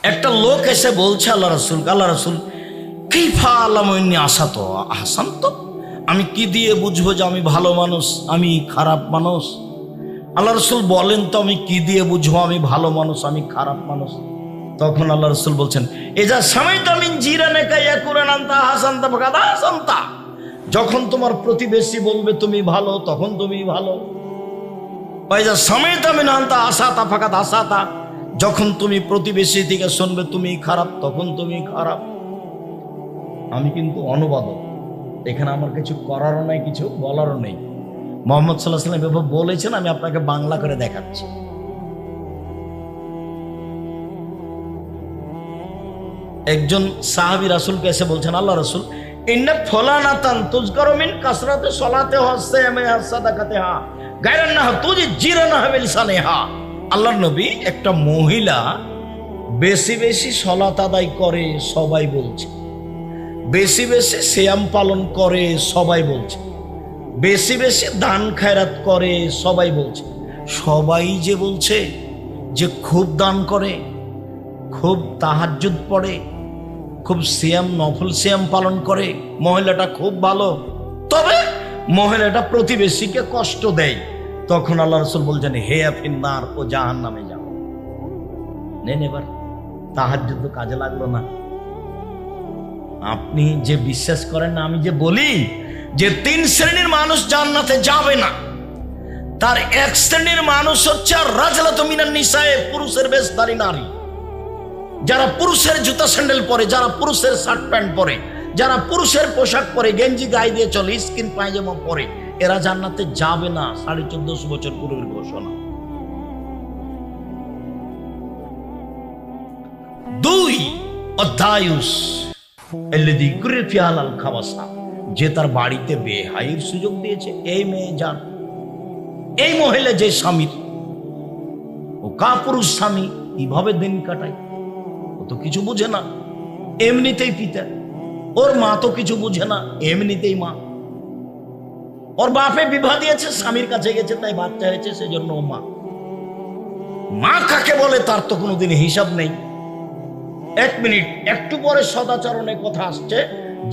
একটা লোক এসে বলছে আল্লাহ রসুল কাইফা আলামনি আসাত আহসান, তো আমি কি দিয়ে বুঝবো যে আমি ভালো মানুষ আমি খারাপ মানুষ? আল্লাহ রসুল বলেন তো আমি কি দিয়ে বুঝবো আমি ভালো মানুষ আমি খারাপ মানুষ? তখন আল্লাহ রসুল বলছেন এজা সামাইতা মিন জিরানাকা ইয়াকুরান আনতা হাসানতা ফাকাদা হাসানতা, যখন তোমার প্রতিবেশী বলবে তুমি ভালো তখন তুমি ভালো। ওয়াইজা সামাইতা মিন আনতা আসাতা ফাকাদা আসাতা, যখন তুমি প্রতিবেশী থেকে শুনবে তুমি খারাপ তখন তুমি খারাপ। আমি কিন্তু অনুবাদক, এখানে আমার কিছু করারও নাই কিছু বলারও নেই। মুহাম্মদ সাল্লাল্লাহু আলাইহি ওয়াসাল্লাম এভাবে বলেছেন, আমি আপনাকে বাংলা করে দেখাচ্ছি। একজন সাহাবী রাসূলকে এসে বলছেন আল্লাহ রাসূল ইন্না ফুলানাতান তুযকারু মিন কাসরাতি সলাতে ওয়াসসায়ামি ওয়াসসাদাকাতিহা গায়রান্নাহা তুজিরানাহা বিলিসানিহা। আল্লাহর নবী, একটা মহিলা বেশি বেশি সলাত আদায় করে সবাই বলছে, বেশি বেশি সিয়াম পালন করে সবাই বলছে, বেশি বেশি দান খায়রাত করে সবাই বলছে। সবাই যে বলছে যে খুব দান করে, খুব তাহাজ্জুদ পড়ে, খুব সিয়াম নফল সিয়াম পালন করে, মহিলাটা খুব ভালো, তবে মহিলাটা প্রতিবেশীকে কষ্ট দেয়। তখন আল্লাহ রাসূল বলছেন হে ফিন্নার, ও জাহান্নামে যাও। নেন এবার তাহাজ্জুদ তো কাজে লাগলো না। আপনি যে বিশ্বাস করেন না, আমি যে বলি যে 3 শ্রেণীর মানুষ জান্নাতে যাবে না, তার 1 শ্রেণীর মানুষ হচ্ছে রাজলাতু মিনান নিসায়ে, পুরুষের বেশধারী নারী, যারা পুরুষের জুতা স্যান্ডেল পরে, যারা পুরুষের শার্ট প্যান্ট পরে, যারা পুরুষের পোশাক পরে, গেঞ্জি গায়ে দিয়ে চলে, স্কিন পায়জামা পরে, এরা জান্নাতে যাবে না। 1450 বছর পূর্বের ঘোষণা। 2 অধ্যায়ুস এল্লাযী কুরিয়া ফি হালাল খাওয়াসা, যে তার বাড়িতে বেহাইয়ের সুযোগ দিয়েছে। এই মেয়ে যার, এই মহিলা যে স্বামীর, ও কাপুরুষ স্বামী কিভাবে দিন কাটায়, ও তো কিছু বুঝে না, এমনিতেই পিতা। ওর মা তো কিছু বুঝে না, এমনিতেই মা। ওর বাপে বিবাহ দিয়েছে, স্বামীর কাছে গেছে, তাই বাচ্চা হয়েছে, সেজন্য ও মা। মা কাকে বলে তার তো কোনোদিন হিসাব নেই। 1 মিনিট, একটু পরে সদাচরণের কথা আসছে,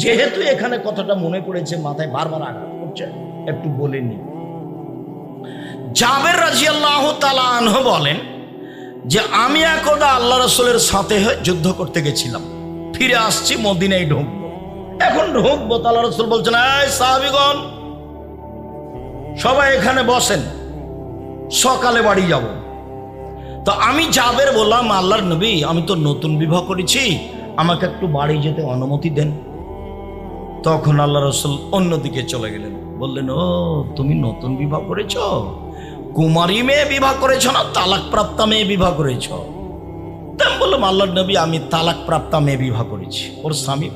যেহেতু এখানে কথাটা মনে পড়েছে, মাথায় বারবার আঘাত করছে, একটু বলে নি। জাবের রাদিয়াল্লাহু তাআলা আনহু বলেন যে আমি একদা আল্লাহ রাসূলের সাথে যুদ্ধ করতে গেছিলাম, ফিরে আসছি, মদিনায় ঢুকবো। এখন ঢুকবো, আল্লাহ রাসূল বলছেন এই সাহাবীগণ সবাই এখানে বসেন, সকালে বাড়ি যাব। তো আমি জাবের বললাম আল্লাহর নবী, আমি তো নতুন বিবাহ করেছি, আমাকে একটু বাড়ি যেতে অনুমতি দেন। তখন আল্লাহ রাসূল অন্যদিকে চলে গেলেন, বললেন ও তুমি নতুন বিবাহ করেছ, কুমারী মেয়ে বিবাহ করেছ না তালাক প্রাপ্তা মেয়ে বিবাহ করেছ? তাই বললাম আল্লাহর নবী, আমি তালাক প্রাপ্তা মেয়ে বিবাহ করেছি। ওর স্বামী,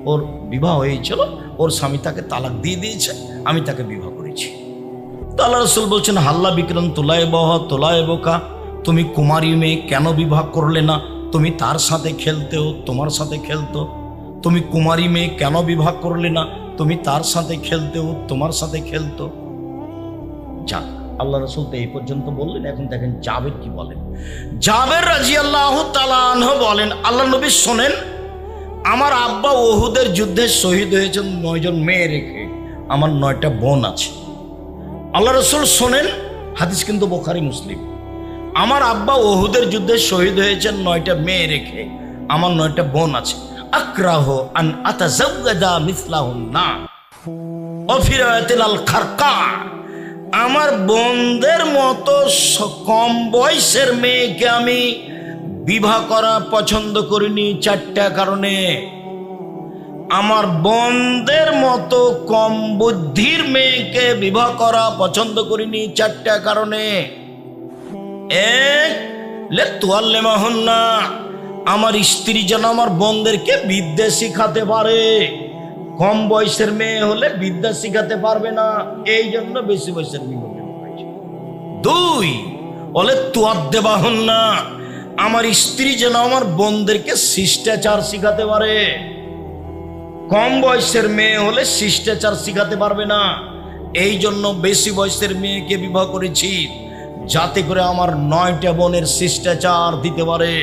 ওর বিবাহ হয়েছিল, ওর স্বামী তাকে তালাক দিয়ে দিয়েছে, আমি তাকে বিবাহ করেছি। তো আল্লাহ রাসূল বলছেন হাল্লা বিক্রম তোলায় বহ তোলায় বোকা, তুমি কুমারী মেয়ে কেন বিবাহ করলে না? তুমি তার সাথে খেলতেও, তোমার সাথে খেলতো। তুমি কুমারী মেয়ে কেন বিবাহ করলে না? তুমি তার সাথে খেলতেও, তোমার সাথে খেলতো। যাক, আল্লাহ রাসূল তো এই পর্যন্ত বললেন। এখন দেখেন জাবের কি বলেন। জাবের রাদিয়াল্লাহু তাআলা আনহু বলেন আল্লাহ নবী শোনেন, আমার আব্বা উহুদের যুদ্ধে শহীদ হয়েছেন 9 জন মেয়ে রেখে, আমার 9টা বোন আছে। আল্লাহ রাসূল শোনেন, হাদিস কিন্তু বুখারী মুসলিম, আমার আব্বা উহুদের যুদ্ধে শহীদ হয়েছেন 9টা মেয়ে রেখে, আমার 9টা বোন আছে। আকরাহু আন আতাজাওয়াজা মিসলাহুন্না ওয়া ফি রায়াতিল খারকা, আমার বোনদের মতো কম বয়সের মেয়েকে আমি বিবাহ করা পছন্দ করিনি 4টা কারণে। আমার বোনদের মতো কম বুদ্ধির মেয়েকে বিবাহ করা পছন্দ করিনি 4টা কারণে। 1 লিতুআল্লিমাহুন্না, আমার স্ত্রী যেন আমার বোনদেরকে বিদ্যা শিখাতে পারে। কম বয়সের মেয়ে হলে বিদ্যা শিখাতে পারবে না, এই জন্য বেশি বয়সের মেয়ে। 2 লিতুআদ্দিবাহুন্না, আমার স্ত্রী যেন আমার বোনদেরকে শিষ্টাচার শিখাতে পারে। কম বয়সের মেয়ে হলে শিষ্টাচার শিখাতে পারবে না, এই জন্য বেশি বয়সের মেয়েকে বিবাহ করেছি, যাতে করে আমার 9টা বোনের শিষ্টাচার দিতে পারে।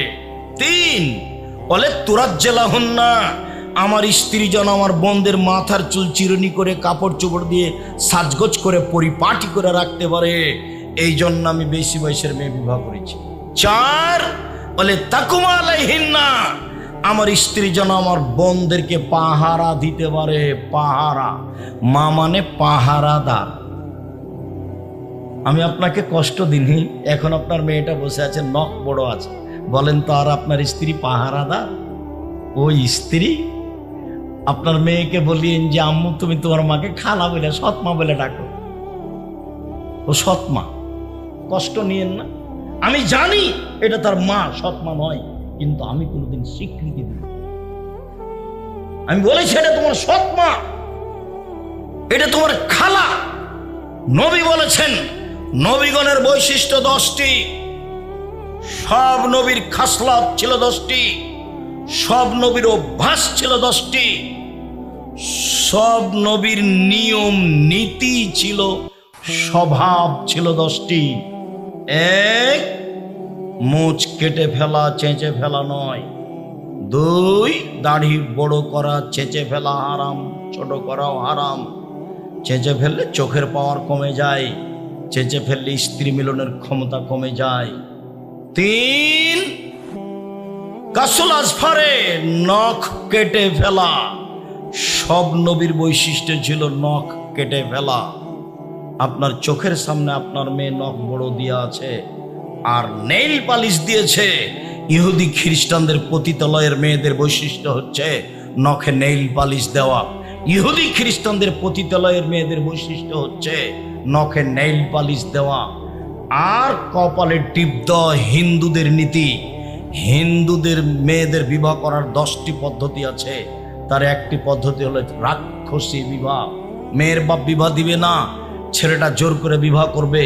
তিন, বলে তুরাজ্জালাহুন্না, আমার স্ত্রী যেন আমার বোনদের মাথার চুল চিরুনি করে কাপড় চোপড় দিয়ে সাজগোজ করে পরিপাটি করে রাখতে পারে, এই জন্য আমি বেশি বয়সের মেয়ে বিবাহ করেছি। চার, বলে তাকুমা আলাইহিন্না, আমার স্ত্রী যেন আমার বোনদেরকে পাহারা দিতে পারে। পাহারা, মা মানে পাহারাদার। আমি আপনাকে কষ্ট দিনই, এখন আপনার মেয়েটা বসে আছে, নখ বড় আছে, বলেন তো আর আপনার স্ত্রী পাহারাদার? ওই স্ত্রী আপনার মেয়েকে বলিয়েন যে আম্মু তুমি তোমার মাকে খালা বলে, সৎমা বলে ডাকো, ও সৎমা, কষ্ট নিয়েন না। আমি জানি এটা তার মা, সৎমা নয়, কিন্তু আমি কোনোদিন স্বীকৃতি দিই, আমি বলেছি এটা তোমার সৎমা, এটা তোমার খালা। নবী বলেছেন নবীগণের বৈশিষ্ট্য 10টি, সব নবীর খাসলাত ছিল 10টি, সব নবীর অভ্যাস ছিল 10টি, সব নবীর নিয়ম নীতি ছিল, স্বভাব ছিল 10টি। এক, মুছ কেটে ফেলা, চেঁচে ফেলা নয়। দুই, দাড়ি বড় করা, চেঁচে ফেলা হারাম, ছোট করাও হারাম। চেঁচে ফেললে চোখের পাওয়ার কমে যায়, চেঁচে ফেললে স্ত্রী মিলনের ক্ষমতা কমে যায়। তিন, কাসুল আজফারে, নখ কেটে ফেলা। সব নবীর বৈশিষ্ট্য ছিল নখ কেটে ফেলা। আপনার চোখের সামনে আপনার মেয়ে নখ বড় দিয়ে আছে আর নেইল পালিশ দিয়েছে। ইহুদি খ্রিস্টানদের পতিতালয়ের মেয়েদের বৈশিষ্ট্য হচ্ছে নখে নেইল পালিশ দেওয়া। ইহুদি খ্রিস্টানদের পতিতালয়ের মেয়েদের বৈশিষ্ট্য হচ্ছে নখে নেইল পালিশ দেওয়া আর কপালে টিপ দেওয়া। হিন্দুদের নীতি, হিন্দুদের মেয়েদের বিবাহ করার 10টি পদ্ধতি আছে, তার একটি পদ্ধতি হলো রাক্ষসী বিবাহ। মেয়ের বাপ বিবাহ দিবে না, ছেলেটা জোর করে বিবাহ করবে,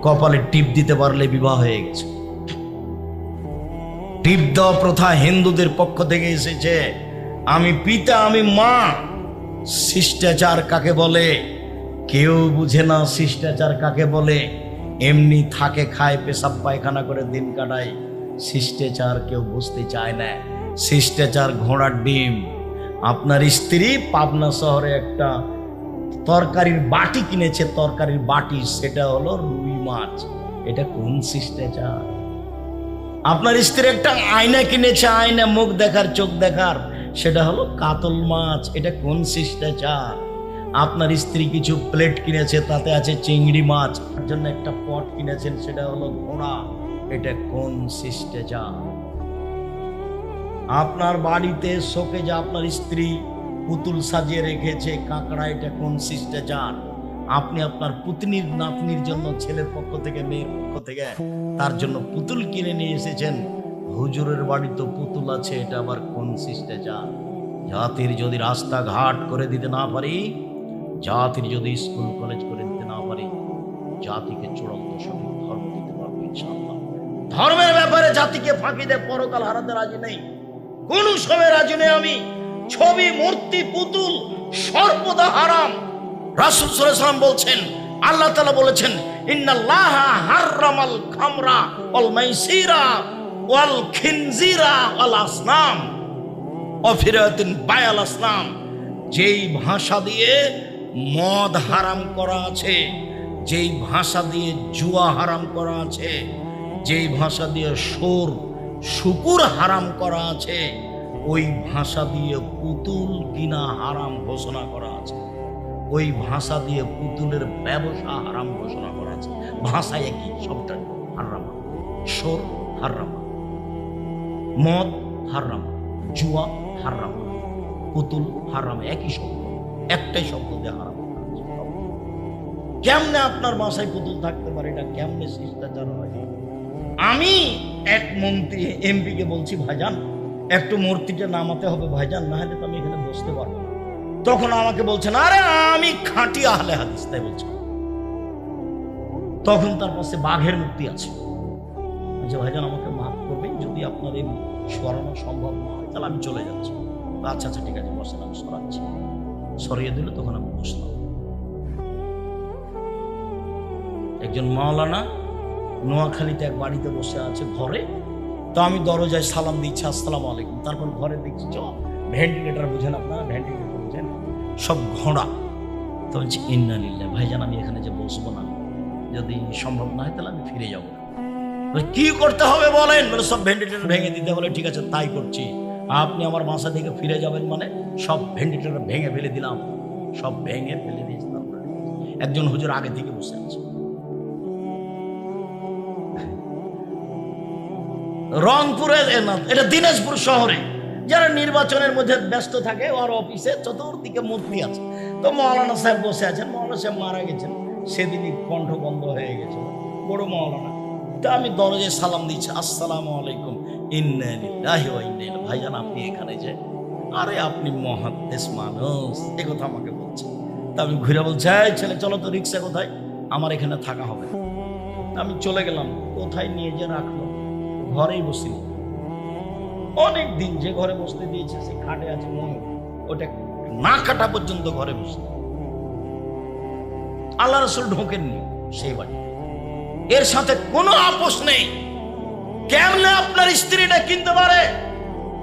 কপালে টিপ দিতে পারলে বিবাহ হয়ে গেছে। টিপ দেওয়া প্রথা হিন্দুদের পক্ষ থেকে এসেছে। আমি পিতা, আমি মা। শিষ্টাচার কাকে বলে কেউ বুঝে না, শিষ্টাচার কাকে বলে। এমনি থাকে, খায়, পেশাব পায়খানা করে দিন কাটায়। শিষ্টাচার কেউ বুঝতে চায় না। শিষ্টাচার ঘোড়ার ডিম। আপনার স্ত্রী পাবনা শহরে একটা তরকারির বাটি কিনেছে, তরকারির বাটি, সেটা হলো রুই মাছ। এটা কোন শিষ্টাচার? আপনার স্ত্রী একটা আয়না কিনেছে, আয়না মুখ দেখার, চোখ দেখার, সেটা হলো কাতল মাছ। এটা কোন শিষ্টাচার? আপনার স্ত্রী কিছু প্লেট কিনেছে, তাতে আছে চিংড়ি মাছ, তার জন্য একটা পট কিনেছেন, সেটা হলো ঘোড়া। এটা কোন শিষ্টাচার? আপনার বাড়িতে শোকেজে আপনার স্ত্রী পুতুল সাজিয়ে রেখেছে, কাঁকড়া, এটা কোন শিষ্টাচার? আপনি আপনার পুতনির নাতনির জন্য ছেলের পক্ষ থেকে, মেয়ের পক্ষ থেকে তার জন্য পুতুল কিনে নিয়ে এসেছেন। হুজুরের বাড়ি তো পুতুল আছে, এটা আবার কোন শিষ্টাচার? জাতির যদি রাস্তাঘাট করে দিতে না পারি, জাতির যদি স্কুল কলেজ করে দিতে না পারি, জাতিকে চূড়ান্ত সঠিক ধর্ম দিতে পারবো ইনশাআল্লাহ। ধর্মের ব্যাপারে জাতিকে ফাঁকি দিয়ে পরকাল হারাতে রাজি নেই, কোন সময় রাজি নেই আমি। ছবি, মূর্তি, পুতুল সর্বদা হারাম। রাসূল সাল্লাল্লাহু আলাইহি ওয়াসাল্লাম বলছেন, আল্লাহ তাআলা বলেছেন, ইন্নাল্লাহা হাররামাল খামরা ওয়াল মাইসিরা ওয়াল খিনজিরা ওয়াল আসনাম ওয়া ফিরাতিন বায়াল আসনাম। যেই ভাষা দিয়ে মদ হারাম করা আছে, যেই ভাষা দিয়ে জুয়া হারাম করা আছে, যেই ভাষা দিয়ে সুর, শুকুর হারাম করা আছে, ওই ভাষা দিয়ে পুতুল কিনা হারাম ঘোষণা করা আছে। ওই ভাষা দিয়ে পুতুলের ব্যবসা হারাম ঘোষণা করা আছে। ভাষা একই, সবটা হারাম। সুর হারাম, মদ হারাম, জুয়া হারাম, পুতুল হারাম, একই শব্দ, একটাই শব্দ দিয়ে হারাম। কেমনে আপনার বাসায় পুতুল থাকতে পারে? এটা কেমনে শিষ্টাচার হয়? আমি এক মন্ত্রী এমপি কে বলছি, ভাইজান একটু মূর্তিটা নামাতে হবে ভাইজান, না হলে তো আমি এখানে বসতে পারবো না। তখন আমাকে বলছেন, আরে আমি খাঁটি আহলে হাদিস, তাই বলছেন। তখন তার পাশে বাঘের মূর্তি আছে। আচ্ছা ভাইজান আমাকে মাফ করবেন, যদি আপনার এই সরানো সম্ভব না হয় তাহলে আমি চলে যাচ্ছি। আচ্ছা আচ্ছা ঠিক আছে বসেন, আমি সরাচ্ছি। সরিয়ে দিল, তখন আমি বসলাম। একজন মাওলানা নোয়াখালীতে এক বাড়িতে বসে আছে ঘরে, তো আমি দরজায় সালাম দিচ্ছি, আসসালামু আলাইকুম। তারপর ঘরে দেখছি ভেন্টিলেটার বুঝেন আপনারা, ভেন্টিলেটার বুঝেন, সব ঘোড়া। তো বলছি ইন্না লিল্লাহ, ভাইজান আমি এখানে যে বসবো না, যদি সম্ভব না হয় তাহলে আমি ফিরে যাবো। কি করতে হবে বলেন? বলে সব ভেন্টিলেটার ভেঙে দিতে। বলে ঠিক আছে তাই করছি। আপনি আমার বাসা থেকে ফিরে যাবেন মানে সব ভেন্টিলেটার ভেঙে ফেলে দিলাম, সব ভেঙে ফেলে দিয়েছি। একজন হুজুর আগে থেকে বসে আছে। রংপুরে না, এটা দিনাজপুর শহরে যারা নির্বাচনের মধ্যে ব্যস্ত থাকে, ওর অফিসে চতুর্দিকে মূর্তি আছে। তো মৌলানা সাহেব বসে আছেন, মৌলানা সাহেব মারা গেছেন সেদিনই, কণ্ঠ বন্ধ হয়ে গেছে, বড় মৌলানা। তো আমি দরজায় সালাম দিচ্ছি, আসসালামু আলাইকুম, ইন্না লিল্লাহি ওয়া ইন্না ইলাইহি। ভাইজান আপনি এখানে যে, আরে আপনি মহাদ্দেশ মানুষ, এ কথা আমাকে বলছে। তা আমি ঘুরে বলছি, এই ছেলে চলো তো, রিক্সা কোথায়, আমার এখানে থাকা হবে। আমি চলে গেলাম, কোথায় নিয়ে যে রাখলো, ঘরেই বসিনি। অনেক দিন যে ঘরে বসতে দিয়েছে সে খাটে আছে ময়ূর, ওটা না কাটা পর্যন্ত ঘরে বসতে। আল্লাহ রাসূল ঢোকেননি সেই বাড়ি, এর সাথে কোনো আপোষ নেই। কেমনে আপনার স্ত্রীটা কিনতে পারে?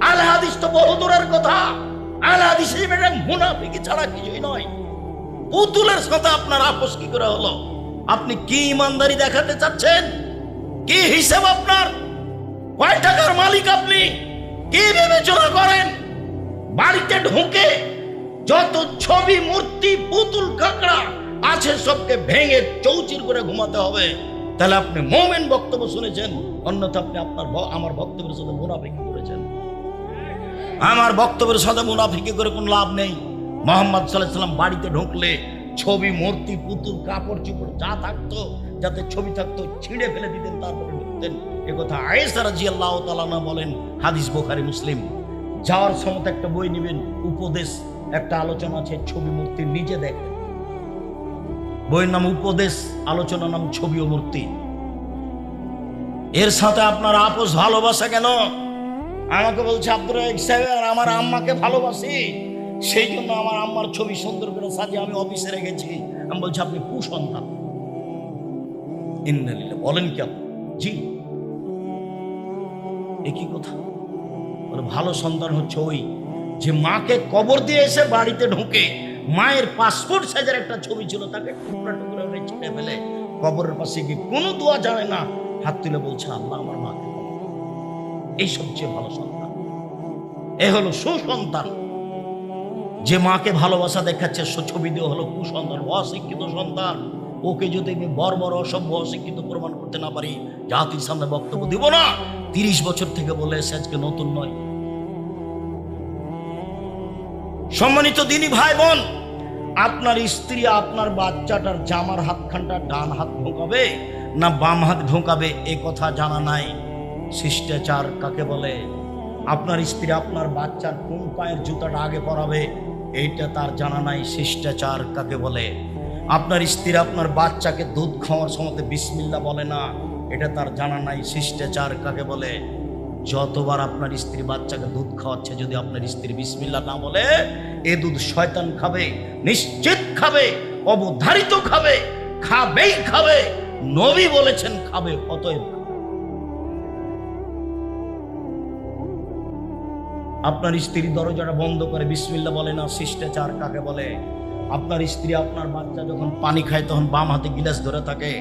আল হাদিস তো বহু দূরের কথা, আল হাদিস মুনাফিকি ছাড়া কিছুই নয়। পুতুলের সাথে আপনার আপোষ কি করে হলো? আপনি কি ইমানদারি দেখাতে চাচ্ছেন? কি হিসাব আপনার? কয় টাকার মালিক আপনি? কি বিবেচনা করেন? বাড়িতে ঢুকে যত ছবি, মূর্তি, পুতুল, কাঁকড়া আছে সবকে ভেঙে চৌচির করে ঘুমাতে হবে। তাহলে আপনি মুমিন বক্তব্য শুনেছেন, অন্যথা আপনি আমার বক্তব্যের সাথে মুনাফিকি করেছেন। আমার বক্তব্যের সাথে মুনাফিকি করে কোনো লাভ নেই। মুহাম্মদ সাল্লাল্লাহু আলাইহি ওয়াসাল্লাম বাড়িতে ঢুকলে ছবি, মূর্তি, পুতুল, কাপড় চোপড় যা থাকতো, যাতে ছবি থাকতো, ছিঁড়ে ফেলে দিতেন, তারপরে ঢুকতেন। এ কথা আয়েশা রাদিয়াল্লাহু তাআলা আনহা বলেন, হাদিস বুখারী মুসলিম। যাওয়ার সময় একটা বই নেবেন, উপদেশ, একটা আলোচনা আছে ছবি মূর্তি, নিজে দেখেন। বইয়ের নাম উপদেশ, আলোচনার নাম ছবি ও মূর্তি। এর সাথে আপনার আপোষ ভালোবাসা কেন? আমাকে বলছে আব্দুর রাজ্জাক সাহেব, আমার আম্মাকে ভালোবাসি, সেই জন্য আমার আম্মার ছবি সুন্দর করে সাজিয়ে আমি অফিসে রেখেছি। আমি বলছি আপনি কুসন্তান। ইন্না লিল্লাহি, বলেন কি আপনি? জি। একই কথা। বলে ভালো সন্তান হচ্ছে ওই যে মাকে কবর দিয়ে এসে বাড়িতে ঢুকে মায়ের পাসপোর্ট সাইজের একটা ছবি ছিল, তাকে টুকরা টুকরা করে ছিঁড়ে ফেলে কবরের পাশে গিয়ে কোনো দোয়া জানে না, হাত তুলে বলছে আল্লাহ আমার মাকে কবর। এই সবচেয়ে ভালো সন্তান। এ হলো সুসন্তান। যে মাকে ভালোবাসা দেখাচ্ছে ছবি দিয়ে হলো কুসন্তান, অশিক্ষিত সন্তান। ওকে যদি আমি বর্বর, অসভ্য, অশিক্ষিত প্রমাণ করতে না পারি, জাতির সামনে বক্তব্য দিব না। 30 বছর থেকে বলে এসে আজকে নতুন নয়। সম্মানিত দিনী ভাই বোন, আপনার স্ত্রী আপনার বাচ্চাটার জামার হাতখানটা ডান হাত ঢোকাবে না বাম হাত ঢোকাবে এ কথা জানা নাই। শিষ্টাচার কাকে বলে? আপনার স্ত্রী আপনার বাচ্চার কোন পায়ের জুতাটা আগে পরাবে এইটা তার জানা নাই। শিষ্টাচার কাকে বলে? আপনার স্ত্রী আপনার বাচ্চাকে দুধ খাওয়ার সময় বিসমিল্লাহ বলে না, এটা তার জানা নাই। শিষ্টাচার কাকে বলে? যতবার আপনার স্ত্রী বাচ্চাকে দুধ খাওয়াচ্ছে, যদি আপনার স্ত্রী বিসমিল্লাহ না বলে, এ দুধ শয়তান খাবে, নিশ্চিত খাবে, অবধারিত খাবে, খাবেই খাবে। নবী বলেছেন খাবে, অতএব আপনার স্ত্রী দরজাটা বন্ধ করে বিসমিল্লাহ বলে না। শিষ্টাচার কাকে বলে? আপনার স্ত্রী আপনার বাচ্চা যখন পানি খায় তখন বাম হাতে গিলাস ধরে থাকে,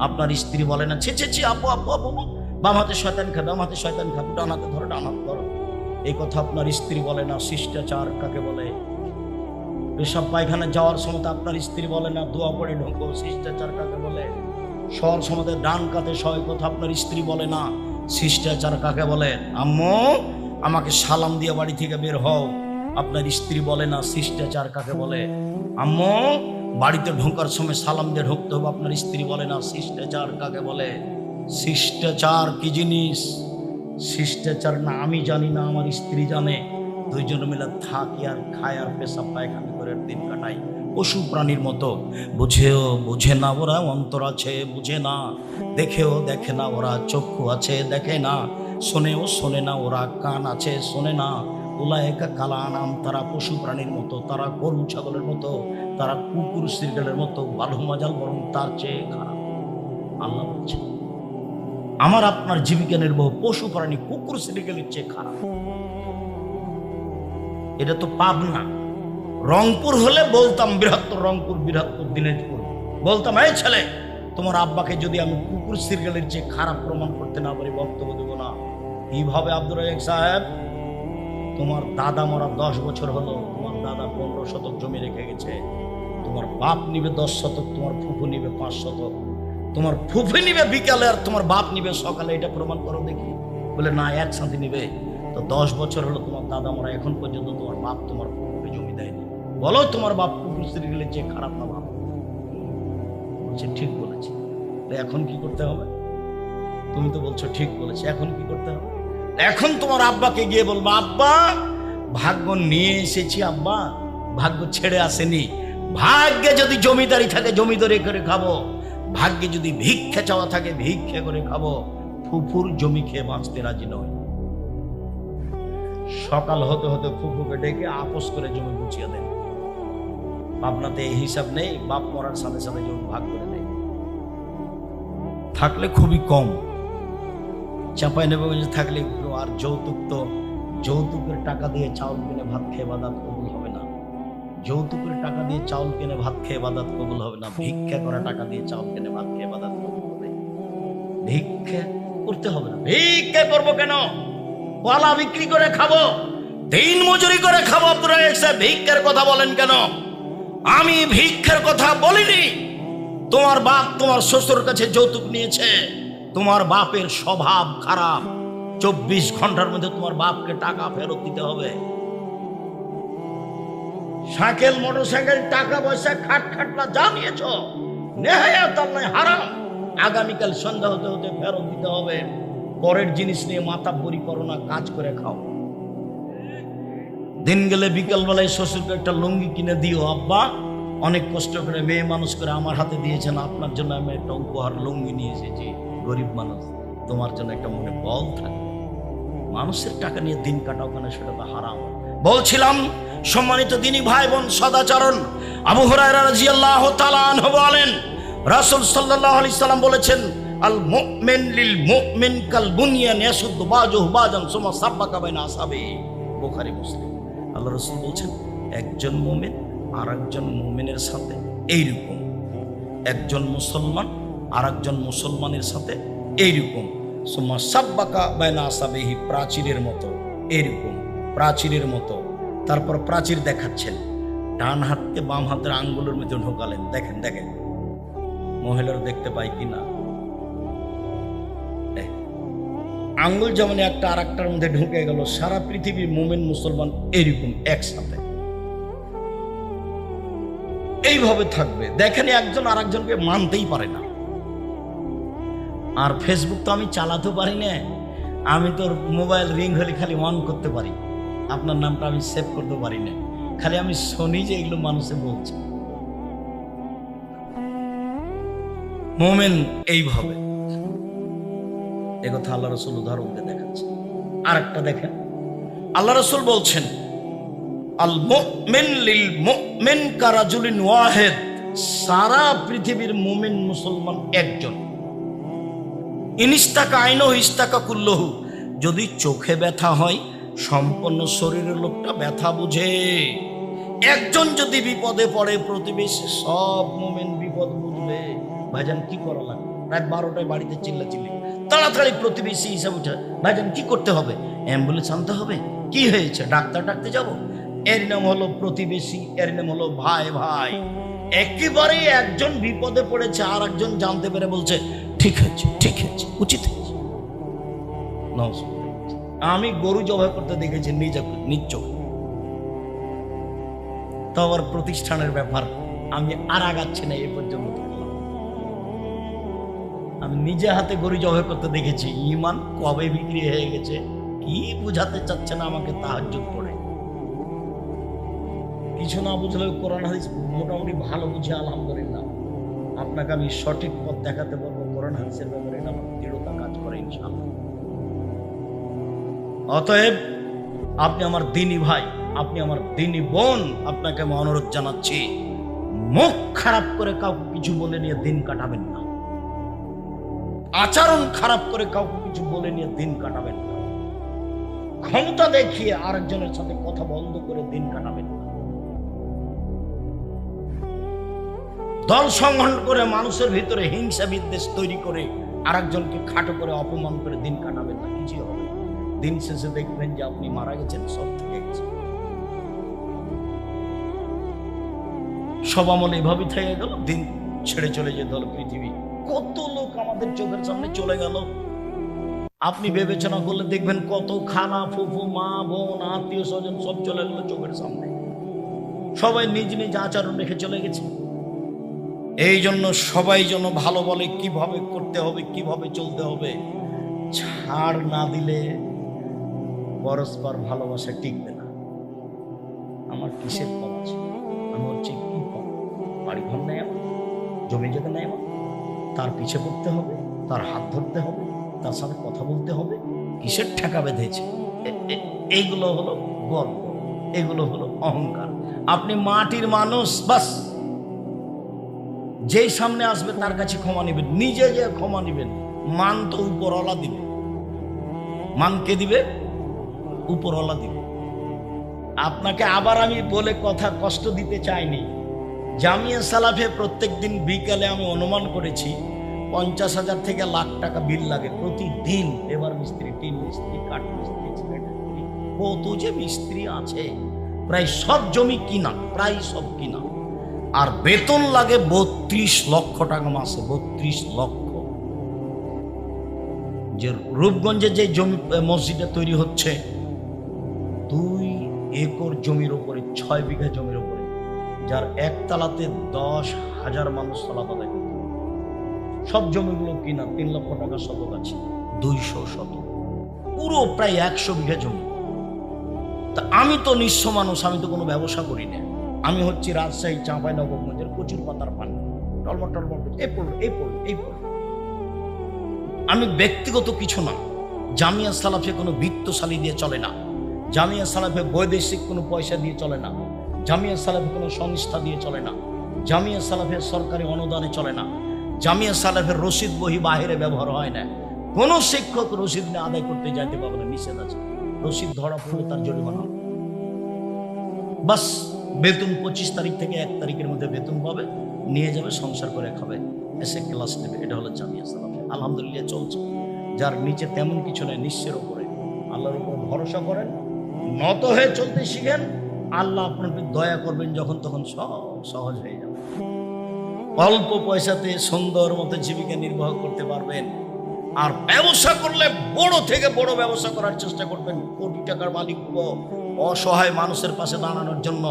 আপনার স্ত্রী বলে না ছি ছি ছি আপু আপু আপু, বাম হাতে শয়তান খাবে, বাম হাতে শয়তান খাবে, ডান হাতে ধরো, ডান হাতে ধরো, এই কথা আপনার স্ত্রী বলে না। শিষ্টাচার কাকে বলে? পেশাব পায়খানা যাওয়ার সময় আপনার স্ত্রী বলে না দোয়া পড়ে ঢোকো, শিষ্টাচার কাকে বলে? শোয়ার সময় ডান কাতে শয়, কথা আপনার স্ত্রী বলে না। শিষ্টাচার কাকে বলে? আম্মু আমাকে সালাম দিয়ে বাড়ি থেকে বের হও, আপনার স্ত্রী বলে না। শিষ্টাচার কাকে বলে? আম্মু বাড়িতে ঢোকার সময় সালাম দিয়ে ঢুকতে হবে, আপনার স্ত্রী বলে না। শিষ্টাচার কাকে বলে? শিষ্টাচার কি জিনিস? শিষ্টাচার না আমি জানি না, আমার স্ত্রী জানে। দুইজন মিলে থাকি আর খায় আর পেশাব পায়খানা করে দিন কাটাই, পশু প্রাণীর মতো। বুঝেও বুঝে না ওরা, অন্তর আছে বুঝে না, দেখেও দেখে না ওরা, চক্ষু আছে দেখে না, শোনেও শোনে না ওরা, কান আছে শোনে না। উলায়েকা কালা আনাম, তারা পশু প্রাণীর মতো, তারা গরু ছাগলের মতো, তারা কুকুর শৃগালের মতো, বালু মাজাল বরং তার চেয়ে খারাপ। আল্লাহ বলছেন। আমার আপনার জীবিকা নির্বাহ পশু প্রাণী কুকুর সিরিকেলের চেয়ে খারাপ। এটা তো পাবনা। রংপুর হলে বলতাম, বৃহত্তর রংপুর, বৃহত্তর দিনাজপুর, বলতাম এই ছেলে তোমার আব্বাকে যদি আমি কুকুর সিরিকেলের চেয়ে খারাপ প্রমাণ করতে না পারি বক্তব্য দেব না। কিভাবে আব্দুর রাজ্জাক সাহেব? তোমার দাদা মরা 10 বছর হলো, তোমার দাদা 15 শতক জমি রেখে গেছে, তোমার বাপ নিবে 10 শতক, তোমার ফুফু নিবে 5 শতক, তোমার ফুফু নিবে বিকালে আর তোমার বাপ নিবে সকালে, এটা প্রমাণ করো দেখি। বলে না, একসাথে নিবে। তো 10 বছর হলো তোমার দাদা মরা, এখন পর্যন্ত তোমার বাপ তোমার ফুফুকে জমি দেয়নি। বলো তোমার বাপ কুকুর সিরিকেলের চেয়ে খারাপ না ভালো? বলছে ঠিক বলেছে। এখন কি করতে হবে? তুমি তো বলছো ঠিক বলেছে, এখন কি করতে হবে? এখন তোমার আব্বাকে গিয়ে বলবো, আব্বা ভাগ্য নিয়ে এসেছি, আব্বা ভাগ্য ছেড়ে আসেনি। ভাগ্যে যদি জমিদারি থাকে জমিদারি করে খাবো, ভাগ্যে যদি ভিক্ষা চাওয়া থাকে ভিক্ষা করে খাবো। ফুফুর জমি খেয়ে বাঁচতে রাজি নয়। সকাল হতে হতে ফুফুকে ডেকে আপোষ করে জমি বুঝিয়ে দেন। আপনাতে এই হিসাব নেই, বাপ মরার সাথে সাথে জমি ভাগ করে দেয়। থাকলে খুবই কম, চাপাই নেবে থাকলে। আর যৌতুক তো, যৌতুকের টাকা দিয়ে চাউল কিনে ভাত খেয়ে বাদাত কবুল হবে না। যৌতুকের টাকা দিয়ে চাউল কিনে ভাত খেয়ে বাদাত কবুল হবে না। ভিক্ষা করা টাকা দিয়ে চাউল কিনে ভাত খেয়ে বাদাত কবুল হবে। ভিক্ষা করতে হবে না। ভিক্ষা করবো কেন? কলা বিক্রি করে খাবো, দিন মজুরি করে খাবো। আপনারা এসে ভিক্ষার কথা বলেন কেন? আমি ভিক্ষার কথা বলিনি। তোমার বাপ তোমার শ্বশুর কাছে যৌতুক নিয়েছে, তোমার বাপের স্বভাব খারাপ। 24 ঘন্টার মধ্যে তোমার বাপকে টাকা ফেরত দিতে হবে। সাইকেল মোটরসাইকেল টাকা পয়সা খাটলা যা নিয়েছ নেহায়াত আল্লাহ হারাম, আগামীকাল সন্ধ্যা হতে হতে ফেরত দিতে হবে। পরের জিনিস নিয়ে মাতাব্বরি করো না, কাজ করে খাও। দিন গেলে বিকাল বেলায় শ্বশুরকে একটা লুঙ্গি কিনে দিও, আব্বা অনেক কষ্ট করে মেয়ে মানুষ করে আমার হাতে দিয়েছেন, আপনার জন্য আমি একটা উপহার লুঙ্গি নিয়ে এসেছি। গরিব মানুষ, তোমার জন্য একটা মনে বল থাকে। মানুষের টাকা নিয়ে দিন কাটাও কেন? সেটা তো হারাম। বলছিলাম সম্মানিত দিনী ভাই বোন, সদাচরণ আবু হুরায়রা রাদিয়াল্লাহু তাআলা আনহু বলেন, রাসূল সাল্লাল্লাহু আলাইহি সাল্লাম বলেছেন, আল মুমিন লিল মুমিন কাল বুনিয়ান ইয়াসুদ্দু বাযুহু বাযান সুম্মা সাব্বাকা বাইনা আসহাবিহি। বুখারী মুসলিম। আল্লাহ রাসূল বলেছেন, একজন মুমিন আর একজন মুমিনের সাথে এইরকম, একজন মুসলমান আর একজন মুসলমানের সাথে এইরকম। সুম্মা সাব্বাকা বাইনা আসহাবিহি, প্রাচীরের মতো, এইরকম প্রাচীরের মতো। তারপর প্রাচীর দেখাচ্ছেন, ডান হাতকে বাম হাতের আঙ্গুলের মধ্যে ঢোকালেন। দেখেন দেখেন মহিলারা দেখতে পাই কিনা। আঙ্গুল যেমন একটা আর একটার মধ্যে ঢুকে গেল। সারা পৃথিবীর মুমিন মুসলমান এইরকম একসাথে এইভাবে থাকবে। দেখেন একজন আর একজনকে মানতেই পারে না। আর ফেসবুক তো আমি চালাতে পারি না, আমি তোর মোবাইল রিং হলে খালি অন করতে পারি, আপনার নামটা আমি সেভ করতে পারি না। খালি আমি শুনি যে এগুলো মানুষে বলছে। মুমিন এইভাবে, একথা আল্লাহ রাসূল উদাহরণ দিয়ে দেখাচ্ছে। আর একটা দেখেন, আল্লাহ রাসূল বলছেন, আল মুমিন লিল মুমিন কারাজুলিন ওয়াহিদ, সারা পৃথিবীর মুমিন মুসলমান একজন। ইনিস্তাকা আইনহু ইস্তাকা কুল্লহু, যদি চোখে ব্যথা হয় সম্পূর্ণ শরীরের লোকটা ব্যথা বুঝে। একজন যদি বিপদে পড়ে প্রতিবেশী সব মুমিন বিপদ বুঝবে। ভাইজান কি করা লাগে? রাত 12টায় বাড়িতে চিল্লাচিল্লি, তাড়াতাড়ি প্রতিবেশী হিসাবে উঠে, ভাইজান কি করতে হবে? অ্যাম্বুলেন্স আনতে হবে। কি হয়েছে? ডাক্তার ডাকতে যাব। এর নাম হলো প্রতিবেশী, এর নাম হলো ভাই ভাই। একেবারে একজন বিপদে পড়েছে আর একজন জানতে পেরে বলছে ঠিক আছে ঠিক আছে, উচিত হয়েছে। আমি গরু জবাই করতে দেখেছি নিজ চোখে। তো আবার প্রতিষ্ঠানের ব্যাপার, আমি আর আগাচ্ছি না, এই পর্যন্ত আমি নিজে হাতে গরু জবাই করতে দেখেছি। ঈমান কবে বিক্রি হয়ে গেছে কি বুঝাতে চাচ্ছে না আমাকে। তাহাজ্জুদ পড়ে কিছু না বুঝলে কোরআন হাদিস মোটামুটি ভালো বুঝে আলহামদুলিল্লাহ আপনাকে আমি সঠিক পথ দেখাতে পারবো। কোরআন হাদিসের ব্যাপারে আমার দৃঢ়তা কাজ করে ইনশাআল্লাহ। অতএব আপনি আমার দিনী ভাই, আপনি আমার দিনী বোন, আপনাকে আমি অনুরোধ জানাচ্ছি, মুখ খারাপ করে কাউকে কিছু বলে নিয়ে দিন কাটাবেন না। আচরণ খারাপ করে কাউকে কিছু বলে নিয়ে দিন কাটাবেন না। ক্ষমতা দেখিয়ে আরেকজনের সাথে কথা বন্ধ করে দিন কাটাবেন না। দল সংগঠন করে মানুষের ভিতরে হিংসা বিদ্বেষ তৈরি করে আরেকজনকে খাটো করে অপমান করে দিন কাটাবেন না, কিছুই হবে না। দিন শেষে দেখবেন যে আপনি মারা গেছেন, সব থেকে গেছে। সব আমল এভাবেই থেকে গেল, দিন ছেড়ে চলে যেতে হলো পৃথিবী। কত লোক আমাদের চোখের সামনে চলে গেল, আপনি বিবেচনা করলে দেখবেন কত খালা ফুফু মা বোন আত্মীয় স্বজন সব চলে গেল চোখের সামনে। সবাই নিজ নিজ আচরণ রেখে চলে গেছে। এই জন্য সবাই যেন ভালো বলে কিভাবে করতে হবে, কিভাবে চলতে হবে। ছাড় না দিলে পরস্পর ভালোবাসা টিকবে না। আমার কিসের কম আছে, আমি হচ্ছে কি কম, বাড়ি ঘর নেই আমার, জমি জায়গা নেই আমার, তার পিছে পড়তে হবে, তার হাত ধরতে হবে, তার সাথে কথা বলতে হবে, কিসের ঠেকা বেঁধেছে। এইগুলো হলো গর্ব, এগুলো হলো অহংকার। আপনি মাটির মানুষ, বাস যেই সামনে আসবে তার কাছে ক্ষমা নেবেন, নিজে যে ক্ষমা নেবেন। মান তো উপরওয়ালা দিবে, মান কে দিবে? উপরওয়ালা দিবে। আপনাকে আবার আমি বলে কথা কষ্ট দিতে চাইনি। জামিয়া সালাফে প্রত্যেক দিন বিকালে আমি অনুমান করেছি 50,000 থেকে লাখ টাকা বিল লাগে প্রতিদিন। লেবার মিস্ত্রি, টিন মিস্ত্রি, কাঠ মিস্ত্রি, কত যে মিস্ত্রি আছে, প্রায় সব জমি কিনা, প্রায় সব কিনা। আর বেতন লাগে 32 লক্ষ টাকা মাসে, 32 লক্ষ। যে রূপগঞ্জে যে জমি মসজিদে তৈরি হচ্ছে 2 একর জমির উপরে, 6 বিঘা জমির উপরে, যার একতলাতে 10,000 মানুষ সালাত আদায় করতে। সব জমিগুলো কিনা, 3 লক্ষ টাকা শতক আছে, 200 শতক, পুরো প্রায় 100 বিঘা জমি। তা আমি তো নিঃস্ব মানুষ, আমি তো কোনো ব্যবসা করি না। আমি হচ্ছি রাজশাহী চাঁপাইনবাবগঞ্জের কচুর পাতার পানি, টলমট টলমট এই পড়লো এই পড়লো এই পড়লো। আমি ব্যক্তিগত কিছু না। জামিয়া সালাফে কোনো বিত্তশালী দিয়ে চলে না। জামিয়া সালাফে বৈদেশিক কোনো পয়সা দিয়ে চলে না। জামিয়া সালাফে কোনো সংস্থা দিয়ে চলে না। জামিয়া সালাফের সরকারি অনুদানে চলে না। জামিয়া সালাফের রসিদ বহি বাহিরে ব্যবহার হয় না। কোনো শিক্ষক রসিদ নিয়ে আদায় করতে যাইতে পারবে না, নিষেধ আছে। রসিদ ধরা পড়লে তার জরিমানা। বাস বেতন 25 তারিখ থেকে 1 তারিখের মধ্যে বেতন পাবে, নিয়ে যাবে, সংসার করে খাবে, এসে ক্লাস নেবে। এটা হলো জামিয়া সালাফে। আলহামদুলিল্লাহ চলছে। যার নিচে তেমন কিছু নেই, নিঃস্বের উপরে আল্লাহর উপর ভরসা করেন, নত হয়ে চলতে শিখেন, আল্লাহ আপনাকে দয়া করবেন, যখন তখন সব সহজ হয়ে যাবে। অল্প পয়সাতে সুন্দর মতো জীবিকা নির্বাহ করতে পারবেন। আর ব্যবসা করলে বড় থেকে বড় ব্যবসা করার চেষ্টা করবেন, কোটি টাকার মালিক হবো। অসহায় মানুষের পাশে দাঁড়ানোর জন্য,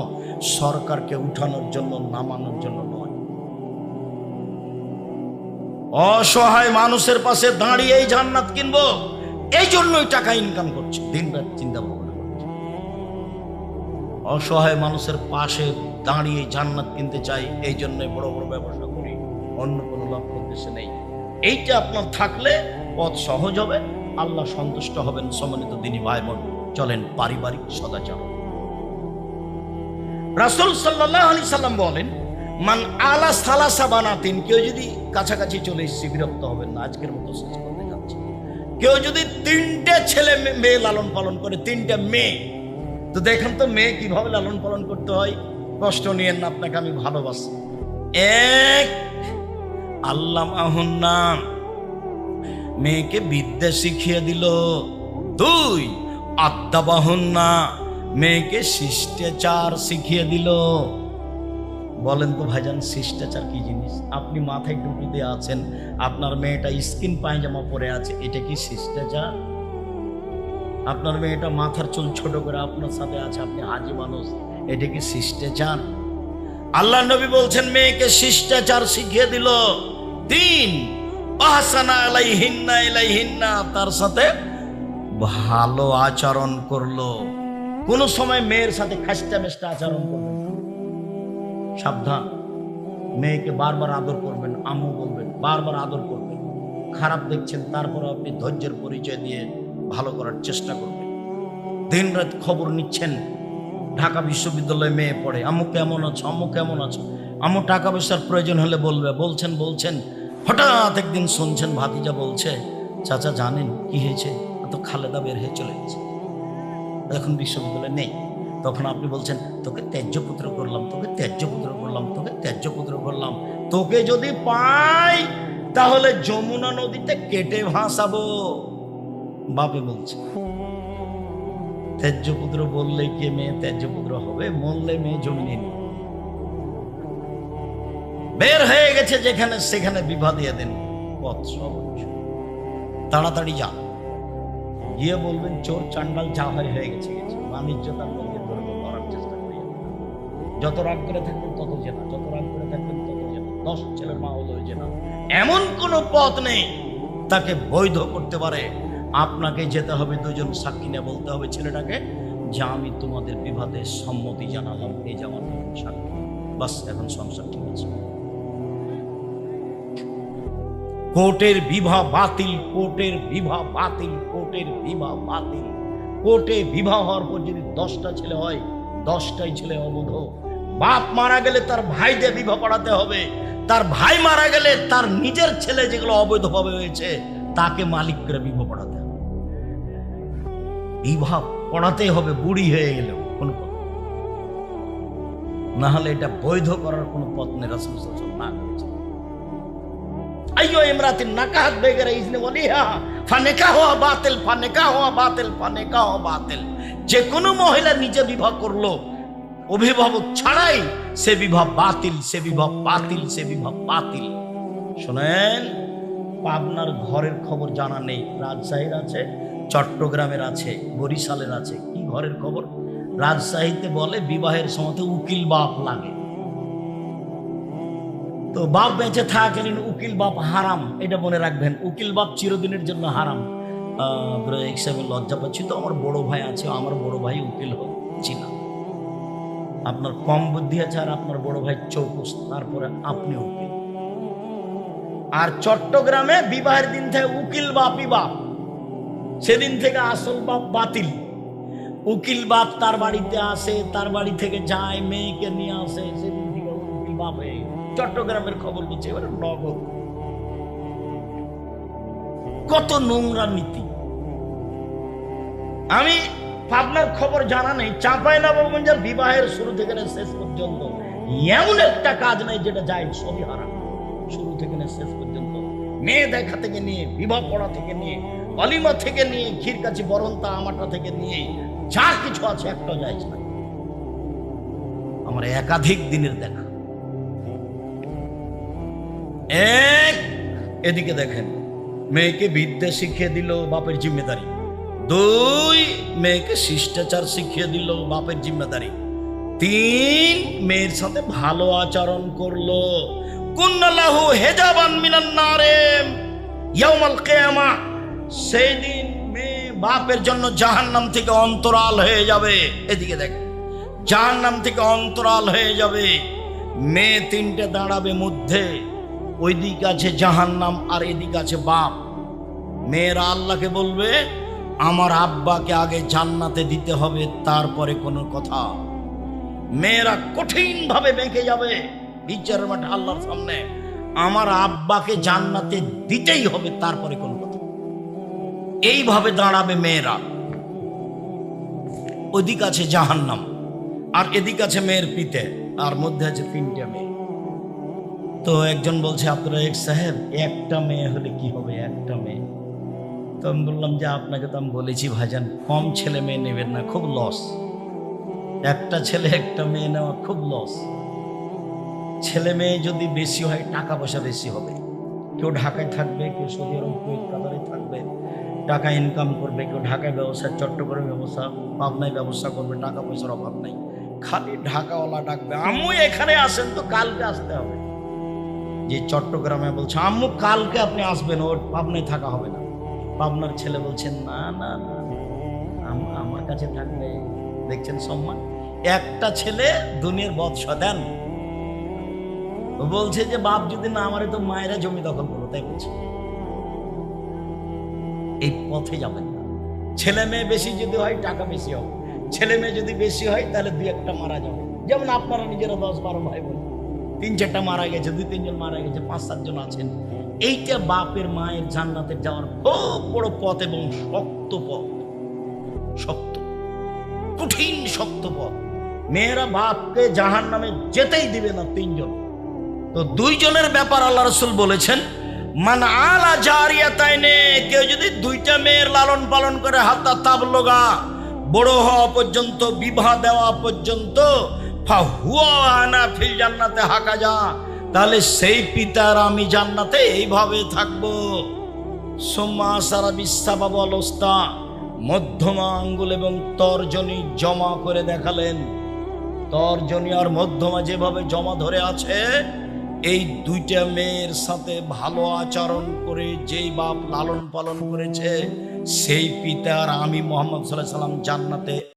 সরকারকে উঠানোর জন্য, নামানোর জন্য নয়। অসহায় মানুষের পাশে দাঁড়িয়েই জান্নাত কিনবো, এই জন্যই টাকা ইনকাম করছে, দিন রাত চিন্তা ভাবনা করছে। অসহায় মানুষের পাশে দাঁড়িয়ে জান্নাত কিনতে চাই, এই জন্যই বড় বড় ব্যবসা করি, অন্য কোনো লক্ষ্য উদ্দেশ্য নেই। এইটা আপনার থাকলে পথ সহজ হবে, আল্লাহ সন্তুষ্ট হবেন। সম্মানিত দিনী ভাই বোন, চলেন পারিবারিক সদাচার। রাসূল সাল্লাল্লাহু আলাইহি সাল্লাম বলেন, মান আলা সালাসা বানাতিন, কেউ যদি কাছাকাছি চলে এসেছে, বিরক্ত হবেন না, আজকের মতো শেষ করতে যাচ্ছে। কেউ যদি 3টে ছেলে মেয়ে লালন পালন করে, 3টে মেয়ে, তো দেখেন তো মেয়ে কিভাবে লালন পালন করতে হয়। কষ্ট নিয়েন না, আপনাকে আমি ভালোবাসি। 1 আল্লামাহুন্না, মেয়েকে বিদ্যা শিখিয়ে দিল। 2 আদ্দাবাহুন্না, মেয়েকে শিষ্টাচার শিখিয়ে দিল। বলেন তো ভাইজান, শিষ্টাচার কি জিনিস? আপনি মাথায় টুপি দিয়ে আছেন, আপনার মেয়েটা স্কিন পায়জামা পরে আছে, এটা কি শিষ্টাচার? আপনার মেয়েটা মাথার চুল ছোট করে আপনার সাথে আছে, আপনি হাজি মানুষ, এটা কি শিষ্টাচার? আল্লাহ নবী বলছেন মেয়েকে শিষ্টাচার শিখিয়ে দিল। 3 আহসানা আলাইহিন্না ইলাইহিন্না, তার সাথে ভালো আচরণ করলো। কোন সময় মেয়ের সাথে খাস্টা মেস্টা আচরণ করবেন, সাবধান। মেয়েকে বারবার আদর করবেন, আম্মু বলবেন, বারবার আদর করবেন। খারাপ দেখছেন, তারপর আপনি ধৈর্যের পরিচয় দিয়ে ভালো করার চেষ্টা করবেন। দিন রাত খবর নিচ্ছেন। ঢাকা বিশ্ববিদ্যালয়ে মেয়ে পড়ে, আম্মু কেমন আছো, আম্মু কেমন আছো, আম্মু টাকা পয়সার প্রয়োজন হলে বলবে, বলছেন হঠাৎ একদিন শুনছেন ভাতিজা বলছে, চাচা জানেন কি হয়েছে, তো খালেদা বের হয়ে চলে গেছে, এখন বিশ্ববিদ্যালয়ে নেই। তখন আপনি বলছেন, তোকে ত্যায্য পুত্র করলাম, তোকে ত্যায্য পুত্র করলাম, তোকে ত্যায্য পুত্র করলাম, তোকে যদি পাই তাহলে যমুনা নদীতে কেটে ভাসাবো। বাপে বলছে, ত্যায্য পুত্র বললে কি মেয়ে ত্যায্য পুত্র হবে? মরলে মেয়ে জমিনে নেই। বের হয়ে গেছে যেখানে সেখানে বিবাহ দিয়ে দেন, পথ সব তাড়াতাড়ি যা, গিয়ে বলবেন চোর চান্ডাল যা হয়ে গেছে গেছে, বাণিজ্য তার মধ্যে করার চেষ্টা করি। যত রাগ করে থাকবেন তত জেনা, যত রাগ করে থাকবেন তত জেনা, 10 ছেলের মা হলো জেনা। এমন কোন পথ নেই তাকে বৈধ করতে পারে। আপনাকে যেতে হবে, 2 জন সাক্ষী নিয়ে বলতে হবে ছেলেটাকে যে আমি তোমাদের বিবাদে সম্মতি জানালাম, এই যে আমার সাক্ষী, বাস এখন সংসার ঠিক আছে। কোর্টের বিবাহ বাতিল, কোর্টের বিবাহ বাতিল, কোর্টের বিবাহ বাতিল। কোর্টে বিবাহ হওয়ার পর যদি 10টা ছেলে হয়, 10টাই ছেলে অবৈধ। বাপ মারা গেলে তার ভাইদের বিবাহ পড়াতে হবে, তার ভাই মারা গেলে তার নিজের ছেলে যেগুলো অবৈধভাবে হয়েছে তাকে মালিক করে বিবাহ পড়াতে হবে। বিবাহ পড়াতেই হবে, বুড়ি হয়ে গেলেও কোনো পথ না হলে এটা বৈধ করার কোনো পথ নেই। রাসূল সাল্লাল্লাহু আলাইহি ওয়াসাল্লাম না করেছেন। আইয়ো ইমরাতিন নাকাহাত বেগেরে ইজনে ওয়ালিহা ফানিকাহুহা বাতিল, ফানিকাহুহা বাতিল, ফানিকাহুহা বাতিল। যে কোনো মহিলা নিজে বিবাহ করলো অভিভাবক ছাড়াই, সে বিবাহ বাতিল, সে বিবাহ বাতিল, সে বিবাহ বাতিল। শুনেন, পাবনার ঘরের খবর জানা নেই, রাজশাহীর আছে, চট্টগ্রামের আছে, বরিশালের আছে। কি ঘরের খবর? রাজশাহীতে বলে বিবাহের সময় উকিল বাপ লাগে। তো বাপ বেঁচে থাকলেন, উকিল বাপ হারাম, এটা মনে রাখবেন। উকিল বাপ চিরদিনের জন্য হারাম। হিসাবে লজ্জা পাচ্ছি তো, আমার বড় ভাই আছে, আমার বড় ভাই উকিল হচ্ছি না। আপনার কম বুদ্ধি আছে আর আপনার বড় ভাই চৌকুস, তারপরে আপনি উকিল। আর চট্টগ্রামে বিবাহের দিন থেকে উকিল বাপই বাপ, সেদিন থেকে আসল বাপ বাতিল। উকিল বাপ তার বাড়িতে আসে, তার বাড়ি থেকে যায়, মেয়েকে নিয়ে আসে, সেদিন থেকে উকিল বাপ হয়ে। চট্টগ্রামের খবর বলছে, এবারে নগর কত নোংরা নীতি। আমি পাবনার খবর জানা নেই, চাঁপাইনবাবগঞ্জের বিবাহের শুরু থেকে শেষ পর্যন্ত এমন একটা কাজ নাই যেটা যায় সবই হারাম। শুরু থেকে শেষ পর্যন্ত মেয়ে দেখা থেকে নিয়ে, বিবাহ পড়া থেকে নিয়ে, অলিমা থেকে নিয়ে, ক্ষীরকাছি বরন্তা আমাটা থেকে নিয়ে যা কিছু আছে একটা যায় না। আমার একাধিক দিনের দেখা। এক, এদিকে দেখেন, মেয়েকে বিদ্যা শিখিয়ে দিল, বাপের জিম্মেদারি। 2, মেয়েকে শিষ্টাচার শিখিয়ে দিল, বাপের জিম্মেদারি। 3, মেয়ের সাথে ভালো আচরণ করলো। কুন্নালাহু হেজাবান মিনান নারে ইয়াউমাল কিয়ামাহ, সেই দিন মেয়ে বাপের জন্য জাহান্নাম থেকে অন্তরাল হয়ে যাবে। এদিকে দেখ, জাহান্নাম থেকে অন্তরাল হয়ে যাবে। মেয়ে 3টে দাঁড়াবে মধ্যে, ওই দিক আছে জাহান্নাম আর এদিক আছে বাপ। মেয়েরা আল্লাহকে বলবে, আমার আব্বাকে আগে জান্নাতে দিতে হবে, তারপরে কোনো কথা। মেয়েরা কঠিন ভাবে বেঁকে যাবে বিচারের মাঠে আল্লাহর সামনে, আমার আব্বাকে জান্নাতে দিতেই হবে, তারপরে কোনো কথা। এইভাবে দাঁড়াবে মেয়েরা। ওদিক আছে জাহান্নাম আর এদিক আছে মেয়ের পিতে, আর মধ্যে আছে 3টে মেয়ে। তো একজন বলছে, আব্দুর রাজ্জাক সাহেব, একটা মেয়ে হলে কি হবে, একটা মেয়ে। তো আমি বললাম যে আপনাকে তো আমি বলেছি ভাইজান, কম ছেলে মেয়ে নেবেন না, খুব লস। একটা ছেলে একটা মেয়ে নেওয়া খুব লস। ছেলে মেয়ে যদি বেশি হয় টাকা পয়সা বেশি হবে। কেউ ঢাকায় থাকবে, কেউ সৌদি আরব, কুয়েত, কাতারে থাকবে, টাকা ইনকাম করবে। কেউ ঢাকায় ব্যবসা, চট্টগ্রামে ব্যবসা, পাবনায় ব্যবসা করবে, টাকা পয়সার অভাব নাই। খালি ঢাকাওয়ালা ডাকবে, আম্মু এখানে আসেন তো, কালকে আসতে হবে। যে চট্টগ্রামে বলছে, আম্মু কালকে আপনি আসবেন, ওর পাবনায় থাকা হবে না। পাবনার ছেলে বলছেন, না না না, আমার কাছে থাকবে। দেখছেন সম্মান। একটা ছেলে দুনিয়ার বদশা দেন, বলছে যে বাপ যদি না আমারে তো মায়েরা জমি দখল করো, তাই বলছে। এই পথে যাবেন না। ছেলে মেয়ে বেশি যদি হয় টাকা বেশি হবে, ছেলে মেয়ে যদি বেশি হয় তাহলে 2-1টা মারা যাবে। যেমন আপনারা নিজেরা 10-12 ভাই বোন, 3-4টা মারা গেছে, 2-3 জন মারা গেছে, 5-7 জন আছেন। এইটা বাপের মায়ের জান্নাতে যাওয়ার খুব বড় পথ এবং শক্ত পথ, শক্ত, কঠিন শক্ত পথ। মেয়েরা বাপকে জাহান্নামে যেতেই দিবে না তিনজন। তো দুইজনের ব্যাপার আল্লাহ রাসূল বলেছেন, মান আলা জারিয়াতাইনে, কেউ যদি দুইটা মেয়ের লালন পালন করে হাত্তা তাবলুগা, বড় হওয়া পর্যন্ত, বিবাহ দেওয়া পর্যন্ত, ফাহুয়া আনা ফিল জান্নাতে হাকাজা, তাহলে সেই পিতার আমি জান্নাতে এইভাবে থাকবো। সোম্মা সারা বিশ্বাবাব অলস্তা, মধ্যমা আঙ্গুল এবং তর্জনী জমা করে দেখালেন। তর্জনী আর মধ্যমা যেভাবে জমা ধরে আছে, এই দুইটা মেয়ের সাথে ভালো আচরণ করে যেই বাপ লালন পালন করেছে, সেই পিতার আমি মুহাম্মদ সাল্লাল্লাহু আলাইহি ওয়াসাল্লাম জান্নাতে